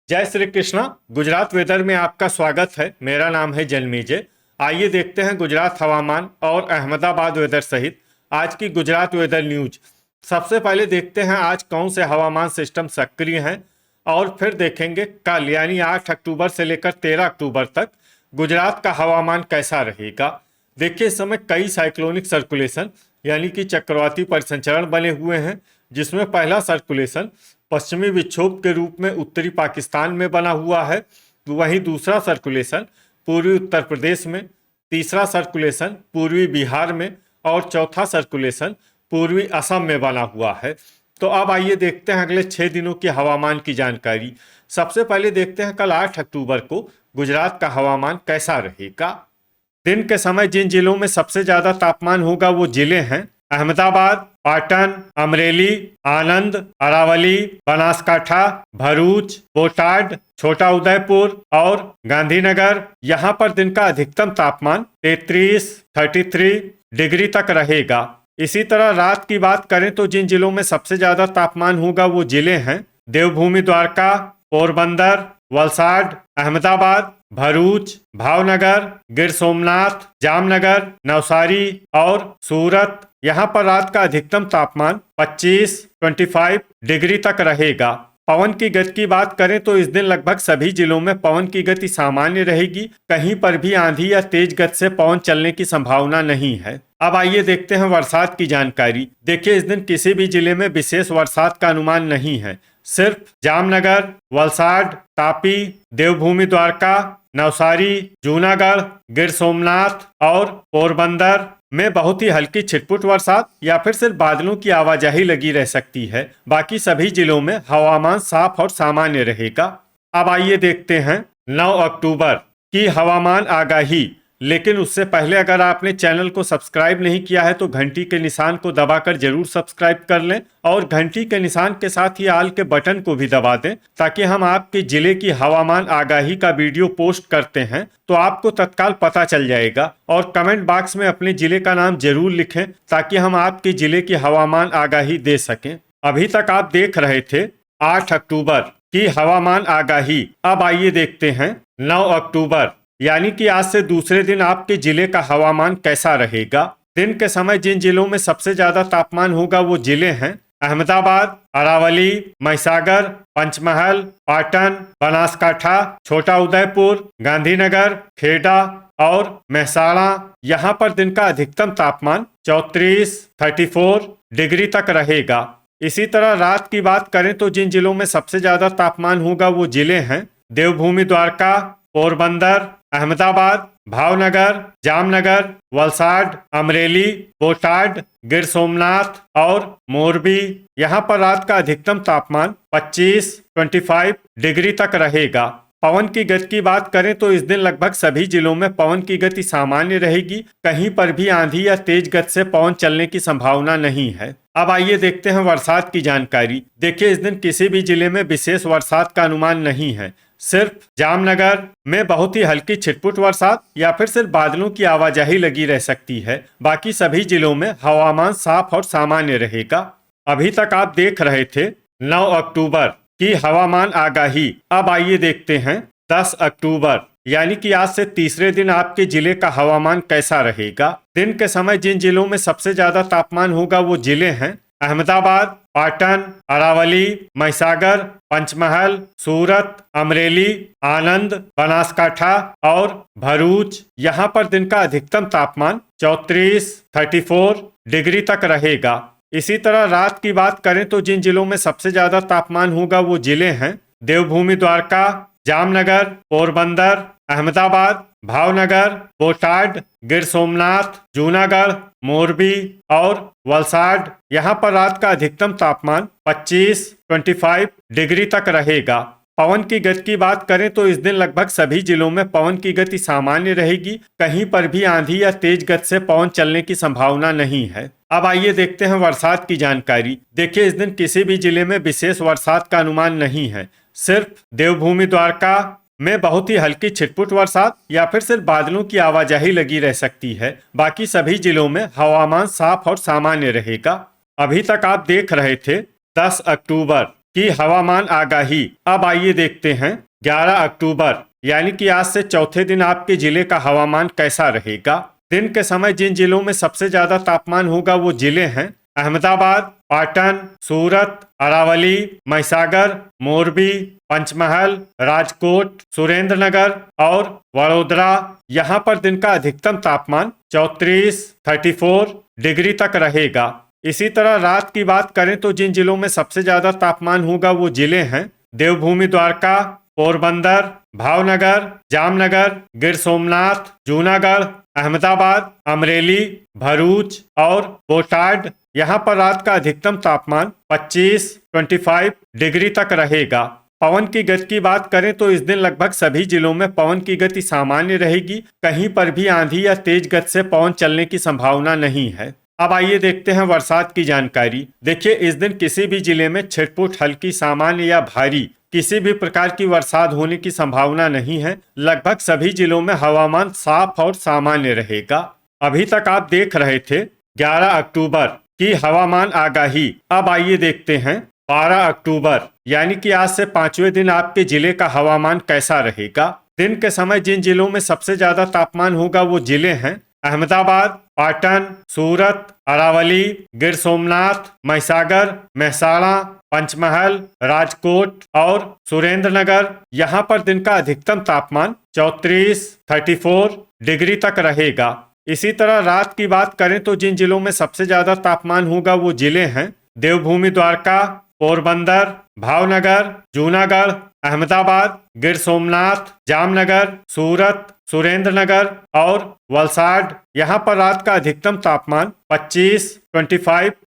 जय श्री कृष्णा। गुजरात वेदर में आपका स्वागत है। मेरा नाम है जन्मेजय। आइए देखते हैं गुजरात हवामान और अहमदाबाद वेदर सहित आज की गुजरात वेदर न्यूज। सबसे पहले देखते हैं आज कौन से हवामान सिस्टम सक्रिय हैं और फिर देखेंगे कल यानी 8 अक्टूबर से लेकर 13 अक्टूबर तक गुजरात का हवामान कैसा रहेगा। देखिए, इस समय कई साइक्लोनिक सर्कुलेशन यानी कि चक्रवाती परिसंचरण बने हुए हैं, जिसमें पहला सर्कुलेशन पश्चिमी विक्षोभ के रूप में उत्तरी पाकिस्तान में बना हुआ है, वहीं दूसरा सर्कुलेशन पूर्वी उत्तर प्रदेश में, तीसरा सर्कुलेशन पूर्वी बिहार में और चौथा सर्कुलेशन पूर्वी असम में बना हुआ है। तो अब आइए देखते हैं अगले 6 दिनों की हवामान की जानकारी। सबसे पहले देखते हैं कल 8 अक्टूबर को गुजरात का हवामान कैसा रहेगा। दिन के समय जिन जिलों में सबसे ज्यादा तापमान होगा वो जिले हैं अहमदाबाद, पाटन, अमरेली, आनंद, अरावली, बनासकाठा, भरूच, बोटाड, छोटा उदयपुर और गांधीनगर। यहाँ पर दिन का अधिकतम तापमान 33 डिग्री तक रहेगा। इसी तरह रात की बात करें तो जिन जिलों में सबसे ज्यादा तापमान होगा वो जिले हैं देवभूमि द्वारका, पोरबंदर, वलसाड, अहमदाबाद, भरूच, भावनगर, गिर सोमनाथ, जामनगर, नवसारी और सूरत। यहाँ पर रात का अधिकतम तापमान 25 डिग्री तक रहेगा। पवन की गति की बात करें तो इस दिन लगभग सभी जिलों में पवन की गति सामान्य रहेगी। कहीं पर भी आंधी या तेज गति से पवन चलने की संभावना नहीं है। अब आइए देखते हैं बरसात की जानकारी। देखिए, इस दिन किसी भी जिले में विशेष बरसात का अनुमान नहीं है। सिर्फ जामनगर, वलसाड, तापी, देवभूमि द्वारका, नवसारी, जूनागढ़, गिर सोमनाथ और पोरबंदर में बहुत ही हल्की छिटपुट बरसात या फिर सिर्फ बादलों की आवाजाही लगी रह सकती है। बाकी सभी जिलों में हवामान साफ और सामान्य रहेगा। अब आइए देखते हैं 9 अक्टूबर की हवामान आगाही। लेकिन उससे पहले अगर आपने चैनल को सब्सक्राइब नहीं किया है तो घंटी के निशान को दबाकर जरूर सब्सक्राइब कर लें और घंटी के निशान के साथ ही आल के बटन को भी दबा दें, ताकि हम आपके जिले की हवामान आगाही का वीडियो पोस्ट करते हैं तो आपको तत्काल पता चल जाएगा। और कमेंट बॉक्स में अपने जिले का नाम जरूर लिखें ताकि हम आपके जिले की हवामान आगाही दे सकें। अभी तक आप देख रहे थे 8 अक्टूबर की हवामान आगाही। अब आइए देखते हैं 9 अक्टूबर यानी कि आज से दूसरे दिन आपके जिले का हवामान कैसा रहेगा। दिन के समय जिन जिलों में सबसे ज्यादा तापमान होगा वो जिले हैं अहमदाबाद, अरावली, महिसागर, पंचमहल, पाटन, बनासकाठा, छोटा उदयपुर, गांधीनगर, खेड़ा और मेहसाणा। यहाँ पर दिन का अधिकतम तापमान 34 डिग्री तक रहेगा। इसी तरह रात की बात करें तो जिन जिलों में सबसे ज्यादा तापमान होगा वो जिले हैं देवभूमि द्वारका, पोरबंदर, अहमदाबाद, भावनगर, जामनगर, वलसाड, अमरेली, बोटाड, गिर सोमनाथ और मोरबी। यहाँ पर रात का अधिकतम तापमान 25 डिग्री तक रहेगा। पवन की गति की बात करें तो इस दिन लगभग सभी जिलों में पवन की गति सामान्य रहेगी। कहीं पर भी आंधी या तेज गति से पवन चलने की संभावना नहीं है। अब आइए देखते हैं बरसात की जानकारी। देखिए, इस दिन किसी भी जिले में विशेष बरसात का अनुमान नहीं है। सिर्फ जामनगर में बहुत ही हल्की छिटपुट बरसात या फिर सिर्फ बादलों की आवाजाही लगी रह सकती है। बाकी सभी जिलों में हवामान साफ और सामान्य रहेगा। अभी तक आप देख रहे थे 9 अक्टूबर की हवामान आगाही। अब आइए देखते हैं 10 अक्टूबर यानी कि आज से तीसरे दिन आपके जिले का हवामान कैसा रहेगा। दिन के समय जिन जिलों में सबसे ज्यादा तापमान होगा वो जिले हैं अहमदाबाद, पाटन, अरावली, महिसागर, पंचमहल, सूरत, अमरेली, आनंद, बनासकाठा और भरूच। यहाँ पर दिन का अधिकतम तापमान 34 डिग्री तक रहेगा। इसी तरह रात की बात करें तो जिन जिलों में सबसे ज्यादा तापमान होगा वो जिले हैं देवभूमि द्वारका, जामनगर, पोरबंदर, अहमदाबाद, भावनगर, बोटाड, गिर सोमनाथ, जूनागढ़, मोरबी और वलसाड। यहाँ पर रात का अधिकतम तापमान 25 डिग्री तक रहेगा। पवन की गति की बात करें तो इस दिन लगभग सभी जिलों में पवन की गति सामान्य रहेगी। कहीं पर भी आंधी या तेज गति से पवन चलने की संभावना नहीं है। अब आइए देखते हैं बरसात की जानकारी। देखिए, इस दिन किसी भी जिले में विशेष बरसात का अनुमान नहीं है। सिर्फ देवभूमि द्वारका में बहुत ही हल्की छिटपुट बरसात या फिर सिर्फ बादलों की आवाजाही लगी रह सकती है। बाकी सभी जिलों में हवामान साफ और सामान्य रहेगा। अभी तक आप देख रहे थे 10 अक्टूबर की हवामान आगाही। अब आइए देखते हैं 11 अक्टूबर यानी कि आज से चौथे दिन आपके जिले का हवामान कैसा रहेगा। दिन के समय जिन जिलों में सबसे ज्यादा तापमान होगा वो जिले हैं अहमदाबाद, पाटन, सूरत, अरावली, महिसागर, मोरबी, पंचमहल, राजकोट, सुरेंद्रनगर और वडोदरा। यहाँ पर दिन का अधिकतम तापमान 34 डिग्री तक रहेगा। इसी तरह रात की बात करें तो जिन जिलों में सबसे ज्यादा तापमान होगा वो जिले हैं देवभूमि द्वारका, पोरबंदर, भावनगर, जामनगर, गिर सोमनाथ, जूनागढ़, अहमदाबाद, अमरेली, भरूच और बोटाड। यहाँ पर रात का अधिकतम तापमान 25 डिग्री तक रहेगा। पवन की गति की बात करें तो इस दिन लगभग सभी जिलों में पवन की गति सामान्य रहेगी। कहीं पर भी आंधी या तेज गति से पवन चलने की संभावना नहीं है। अब आइए देखते हैं बरसात की जानकारी। देखिए, इस दिन किसी भी जिले में छिटपुट, हल्की, सामान्य या भारी किसी भी प्रकार की बरसात होने की संभावना नहीं है। लगभग सभी जिलों में हवामान साफ और सामान्य रहेगा। अभी तक आप देख रहे थे 11 अक्टूबर की हवामान आगाही। अब आइए देखते हैं 12 अक्टूबर यानी कि आज से 5वें दिन आपके जिले का हवामान कैसा रहेगा। दिन के समय जिन जिलों में सबसे ज्यादा तापमान होगा वो जिले हैं अहमदाबाद, पाटन, सूरत, अरावली, गिर सोमनाथ, महिसागर, मेहसाणा, पंचमहल, राजकोट और सुरेंद्रनगर। यहाँ पर दिन का अधिकतम तापमान 34 डिग्री तक रहेगा। इसी तरह रात की बात करें तो जिन जिलों में सबसे ज्यादा तापमान होगा वो जिले हैं देवभूमि द्वारका, पोरबंदर, भावनगर, जूनागढ़, अहमदाबाद, गिर सोमनाथ, जामनगर, सूरत, सुरेंद्रनगर और वलसाड। यहाँ पर रात का अधिकतम तापमान 25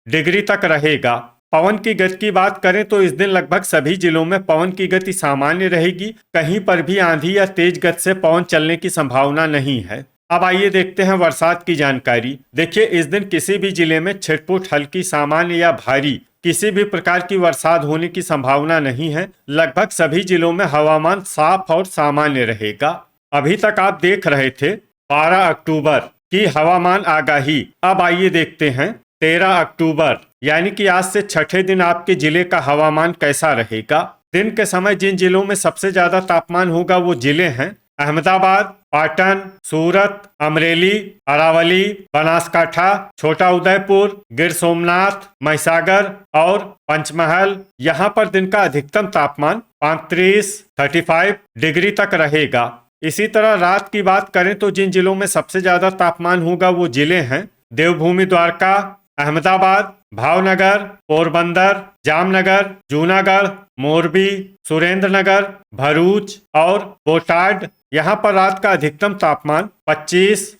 डिग्री तक रहेगा। पवन की गति की बात करें तो इस दिन लगभग सभी जिलों में पवन की गति सामान्य रहेगी। कहीं पर भी आंधी या तेज गति से पवन चलने की संभावना नहीं है। अब आइए देखते हैं बरसात की जानकारी। देखिए, इस दिन किसी भी जिले में छिटपुट, हल्की, सामान्य या भारी किसी भी प्रकार की बरसात होने की संभावना नहीं है। लगभग सभी जिलों में हवामान साफ और सामान्य रहेगा। अभी तक आप देख रहे थे 12 अक्टूबर की हवामान आगाही। अब आइए देखते हैं 13 अक्टूबर यानी कि आज से छठे दिन आपके जिले का हवामान कैसा रहेगा। दिन के समय जिन जिलों में सबसे ज्यादा तापमान होगा वो जिले हैं अहमदाबाद, पाटन, सूरत, अमरेली, अरावली, बनासकाठा, छोटा उदयपुर, गिर सोमनाथ, महिसागर और पंचमहल। यहाँ पर दिन का अधिकतम तापमान 35 डिग्री तक रहेगा। इसी तरह रात की बात करें तो जिन जिलों में सबसे ज्यादा तापमान होगा वो जिले हैं देवभूमि द्वारका, अहमदाबाद, भावनगर, पोरबंदर, जामनगर, जूनागढ़, मोरबी, सुरेंद्रनगर, भरूच और बोटाड। यहाँ पर रात का अधिकतम तापमान 25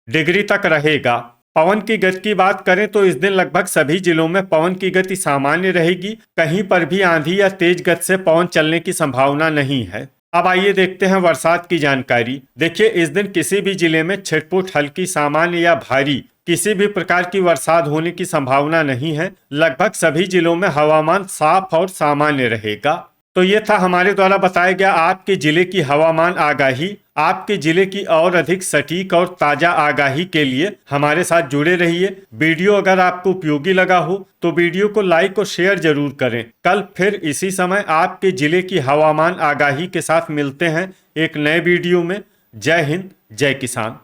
डिग्री तक रहेगा। पवन की गति की बात करें तो इस दिन लगभग सभी जिलों में पवन की गति सामान्य रहेगी। कहीं पर भी आंधी या तेज गति से पवन चलने की संभावना नहीं है। अब आइए देखते हैं बरसात की जानकारी। देखिए, इस दिन किसी भी जिले में छिटपुट, हल्की, सामान्य या भारी किसी भी प्रकार की बरसात होने की संभावना नहीं है। लगभग सभी जिलों में हवामान साफ और सामान्य रहेगा। तो ये था हमारे द्वारा बताया गया आपके जिले की हवामान आगाही। आपके जिले की और अधिक सटीक और ताजा आगाही के लिए हमारे साथ जुड़े रहिए। वीडियो अगर आपको उपयोगी लगा हो तो वीडियो को लाइक और शेयर जरूर करें। कल फिर इसी समय आपके जिले की हवामान आगाही के साथ मिलते हैं एक नए वीडियो में। जय हिंद, जय किसान।